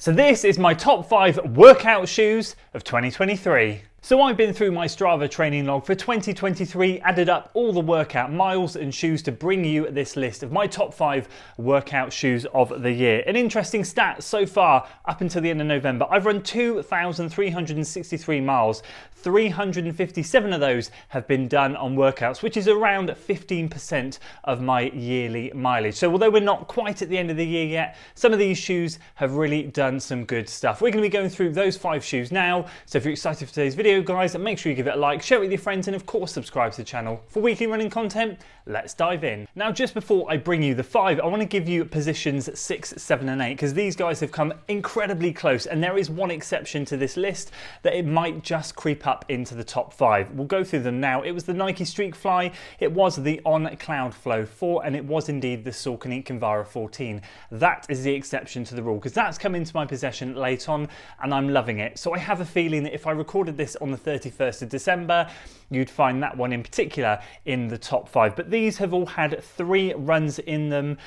So this is my top 5 workout shoes of 2023. So I've been through my Strava training log for 2023, added up all the workout miles and shoes to bring you this list of my top 5 workout shoes of the year. An interesting stat so far up until the end of November, I've run 2,363 miles. 357 of those have been done on workouts, which is around 15% of my yearly mileage. So although we're not quite at the end of the year yet, some of these shoes have really done some good stuff. We're going to be going through those 5 shoes now. So if you're excited for today's video, guys, make sure you give it a like, share it with your friends, and of course subscribe to the channel for weekly running content. Let's dive in. Now, just before I bring you the 5, I want to give you positions 6, 7 and 8 because these guys have come incredibly close, and there is one exception to this list that it might just creep up into the top 5. We'll go through them now. It was the Nike Streak Fly, it was the On Cloudflow 4, and it was indeed the Saucony Kinvara 14. That is the exception to the rule because that's come into my possession late on and I'm loving it. So I have a feeling that if I recorded this on the 31st of December, you'd find that one in particular in the top 5. But these have all had 3 runs in them,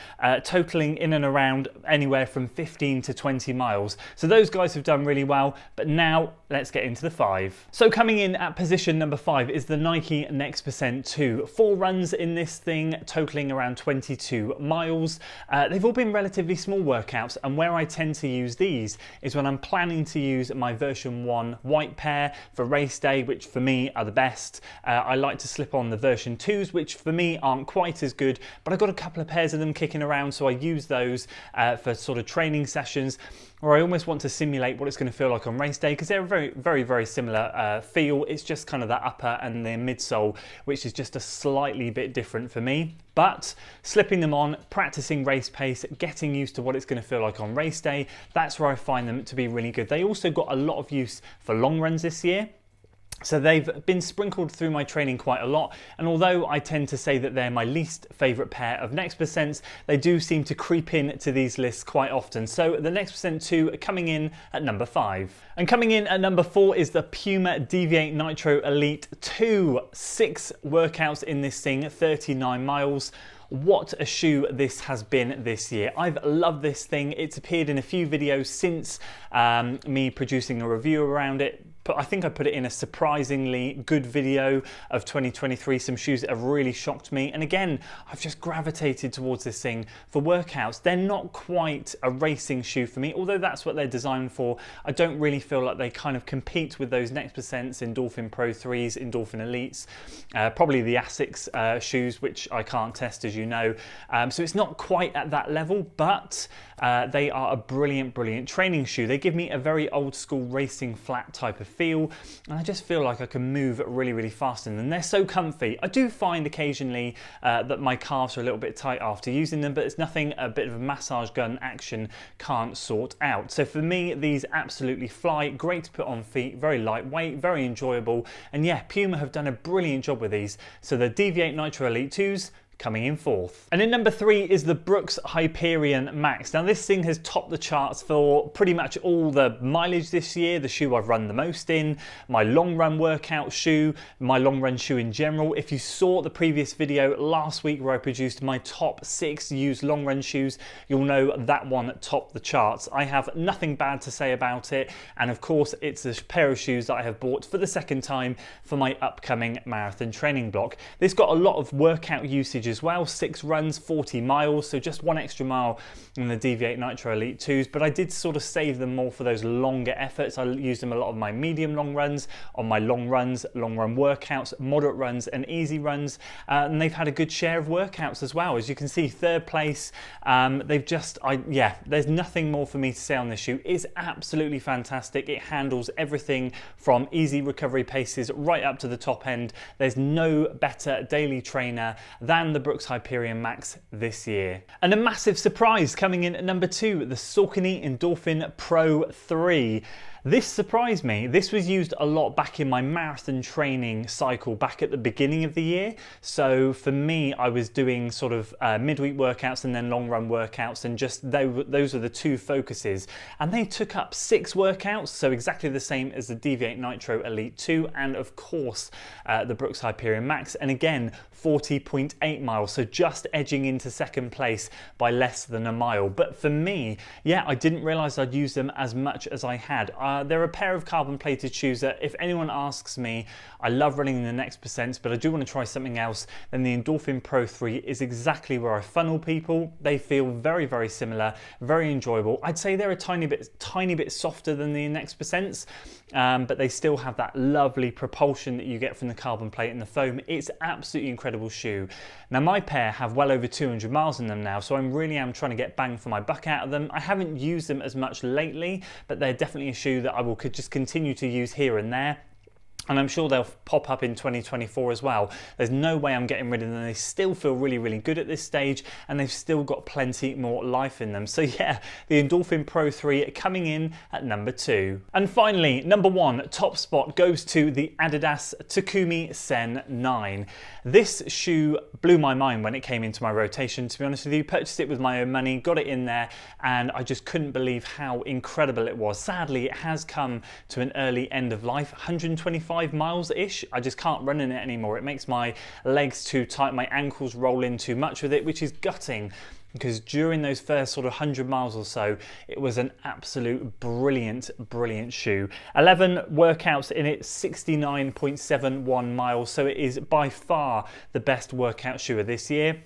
totaling in and around anywhere from 15 to 20 miles. So those guys have done really well, but now let's get into the 5. So coming in at position number 5 is the Nike Next Percent 2. 4 runs in this thing, totaling around 22 miles. They've all been relatively small workouts, and where I tend to use these is when I'm planning to use my version 1 white pair for race day, which for me are the best. I like to slip on the version 2s, which for me aren't quite as good, but I've got a couple of pairs of them kicking around, so I use those for sort of training sessions, or I almost want to simulate what it's going to feel like on race day because they're very similar feel. It's just kind of that upper and the midsole, which is just a slightly bit different for me. But slipping them on, practicing race pace, getting used to what it's going to feel like on race day, that's where I find them to be really good. They also got a lot of use for long runs this year. So they've been sprinkled through my training quite a lot, and although I tend to say that they're my least favourite pair of Next Percents, they do seem to creep in to these lists quite often. So the Next Percent 2 coming in at number 5. And coming in at number 4 is the Puma Deviate Nitro Elite 2. 6 workouts in this thing, 39 miles. What a shoe this has been this year. I've loved this thing. It's appeared in a few videos since me producing a review around it. But I think I put it in a surprisingly good video of 2023, some shoes that have really shocked me. And again, I've just gravitated towards this thing for workouts. They're not quite a racing shoe for me, although that's what they're designed for. I don't really feel like they kind of compete with those Next Percents, Endorphin Pro 3s, Endorphin Elites, probably the Asics shoes, which I can't test, as you know. So it's not quite at that level, but they are a brilliant training shoe. They give me a very old school racing flat type of feel, and I just feel like I can move really fast in them. They're so comfy. I do find occasionally that my calves are a little bit tight after using them, but it's nothing a bit of a massage gun action can't sort out. So for me, these absolutely fly. Great to put on feet, very lightweight, very enjoyable, and yeah, Puma have done a brilliant job with these. So the Deviate Nitro Elite 2s coming in 4th. And in number 3 is the Brooks Hyperion Max. Now this thing has topped the charts for pretty much all the mileage this year, the shoe I've run the most in, my long run workout shoe, my long run shoe in general. If you saw the previous video last week where I produced my top 6 used long run shoes, you'll know that one topped the charts. I have nothing bad to say about it, and of course it's a pair of shoes that I have bought for the 2nd time for my upcoming marathon training block. This got a lot of workout usage as well, 6 runs, 40 miles, so just 1 extra mile in the Deviate Nitro Elite 2s, but I did sort of save them more for those longer efforts. I used them a lot of my medium long runs, on my long runs, long run workouts, moderate runs and easy runs, and they've had a good share of workouts as well. As you can see, 3rd place. There's nothing more for me to say on this shoe. It's absolutely fantastic. It handles everything from easy recovery paces right up to the top end. There's no better daily trainer than the Brooks Hyperion Max this year. And a massive surprise coming in at number 2, the Saucony Endorphin Pro 3. This surprised me. This was used a lot back in my marathon training cycle back at the beginning of the year. So for me, I was doing sort of midweek workouts and then long run workouts, and just those are the 2 focuses. And they took up 6 workouts, so exactly the same as the Deviate Nitro Elite 2 and of course the Brooks Hyperion Max. And again, 40.8 miles, so just edging into second place by less than a mile. But for me, yeah, I didn't realise I'd use them as much as I had. They're a pair of carbon plated shoes that if anyone asks me, I love running in the next percent, but I do want to try something else, then the Endorphin Pro 3 is exactly where I funnel people. They feel very, very similar, very enjoyable. I'd say they're a tiny bit softer than the next percents, but they still have that lovely propulsion that you get from the carbon plate and the foam. It's absolutely incredible shoe. Now my pair have well over 200 miles in them now, so I really am trying to get bang for my buck out of them. I haven't used them as much lately, but they're definitely a shoe that I will just continue to use here and there. And I'm sure they'll pop up in 2024 as well. There's no way I'm getting rid of them. They still feel really, really good at this stage, and they've still got plenty more life in them. So yeah, the Endorphin Pro 3 coming in at number 2. And finally, number 1, top spot goes to the Adidas Takumi Sen 9. This shoe blew my mind when it came into my rotation, to be honest with you. Purchased it with my own money, got it in there, and I just couldn't believe how incredible it was. Sadly, it has come to an early end of life, 125 miles-ish. I just can't run in it anymore. It makes my legs too tight, my ankles roll in too much with it, which is gutting, because during those first sort of 100 miles or so, it was an absolute brilliant shoe. 11 workouts in it, 69.71 miles, so it is by far the best workout shoe of this year.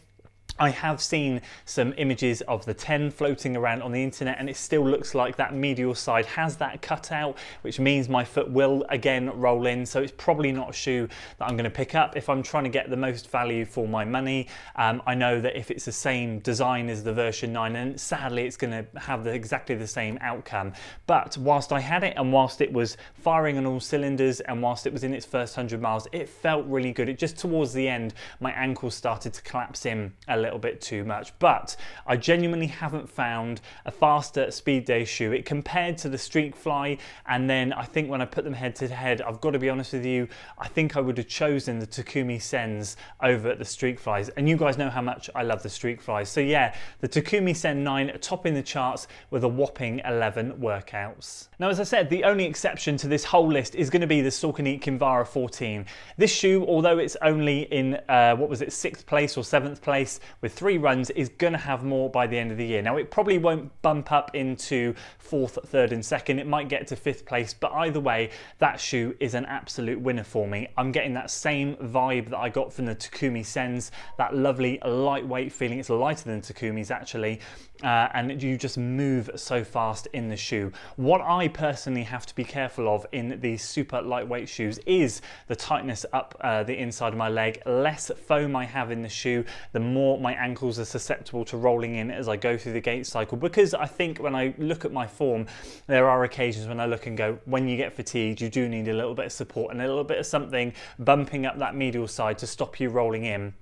I have seen some images of the 10 floating around on the internet, and it still looks like that medial side has that cutout, which means my foot will again roll in, so it's probably not a shoe that I'm going to pick up if I'm trying to get the most value for my money. I know that if it's the same design as the version 9, and sadly it's going to have exactly the same outcome, but whilst I had it and whilst it was firing on all cylinders and whilst it was in its first 100 miles, it felt really good. It just towards the end, my ankles started to collapse in a little bit too much, but I genuinely haven't found a faster speed day shoe. It compared to the Streak Fly, and then I think when I put them head to head, I've got to be honest with you, I think I would have chosen the Takumi Sens over the Streak Flies, and you guys know how much I love the Streak Flies. So yeah, the Takumi Sen 9 topping the charts with a whopping 11 workouts. Now, as I said, the only exception to this whole list is going to be the Saucony Kinvara 14. This shoe, although it's only in what was it, 6th place or 7th place with 3 runs, is going to have more by the end of the year. Now, it probably won't bump up into 4th, 3rd and 2nd. It might get to 5th place, but either way, that shoe is an absolute winner for me. I'm getting that same vibe that I got from the Takumi Sens, that lovely lightweight feeling. It's lighter than Takumi's actually, and you just move so fast in the shoe. What I personally have to be careful of in these super lightweight shoes is the tightness up the inside of my leg. Less foam I have in the shoe, the more my ankles are susceptible to rolling in as I go through the gait cycle, because I think when I look at my form, there are occasions when I look and go, when you get fatigued, you do need a little bit of support and a little bit of something bumping up that medial side to stop you rolling in.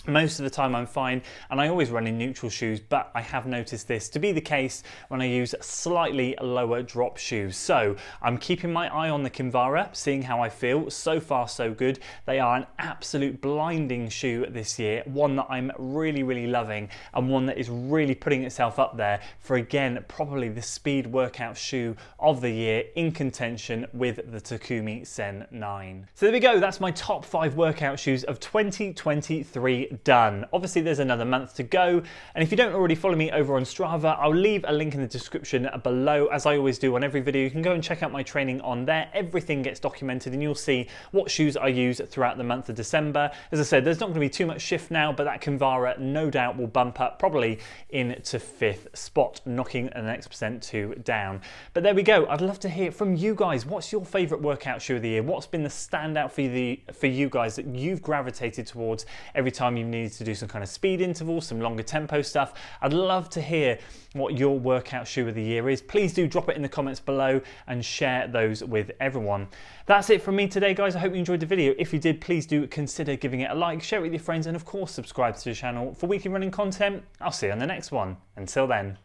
Most of the time I'm fine, and I always run in neutral shoes, but I have noticed this to be the case when I use slightly lower drop shoes. So I'm keeping my eye on the Kinvara, seeing how I feel. So far so good. They are an absolute blinding shoe this year, one that I'm really loving, and one that is really putting itself up there for, again, probably the speed workout shoe of the year, in contention with the Takumi Sen 9. So there we go, that's my top 5 workout shoes of 2023 done. Obviously there's another month to go, and if you don't already follow me over on Strava, I'll leave a link in the description below, as I always do on every video. You can go and check out my training on there. Everything gets documented and you'll see what shoes I use throughout the month of December. As I said, there's not going to be too much shift now, but that Kinvara no doubt will bump up probably into 5th spot, knocking the next percent 2 down. But there we go. I'd love to hear from you guys. What's your favorite workout shoe of the year? What's been the standout for you guys that you've gravitated towards every time you needed to do some kind of speed intervals, some longer tempo stuff? I'd love to hear what your workout shoe of the year is. Please do drop it in the comments below and share those with everyone. That's it from me today, guys. I hope you enjoyed the video. If you did, please do consider giving it a like, share it with your friends, and of course subscribe to the channel for weekly running content. I'll see you on the next one. Until then.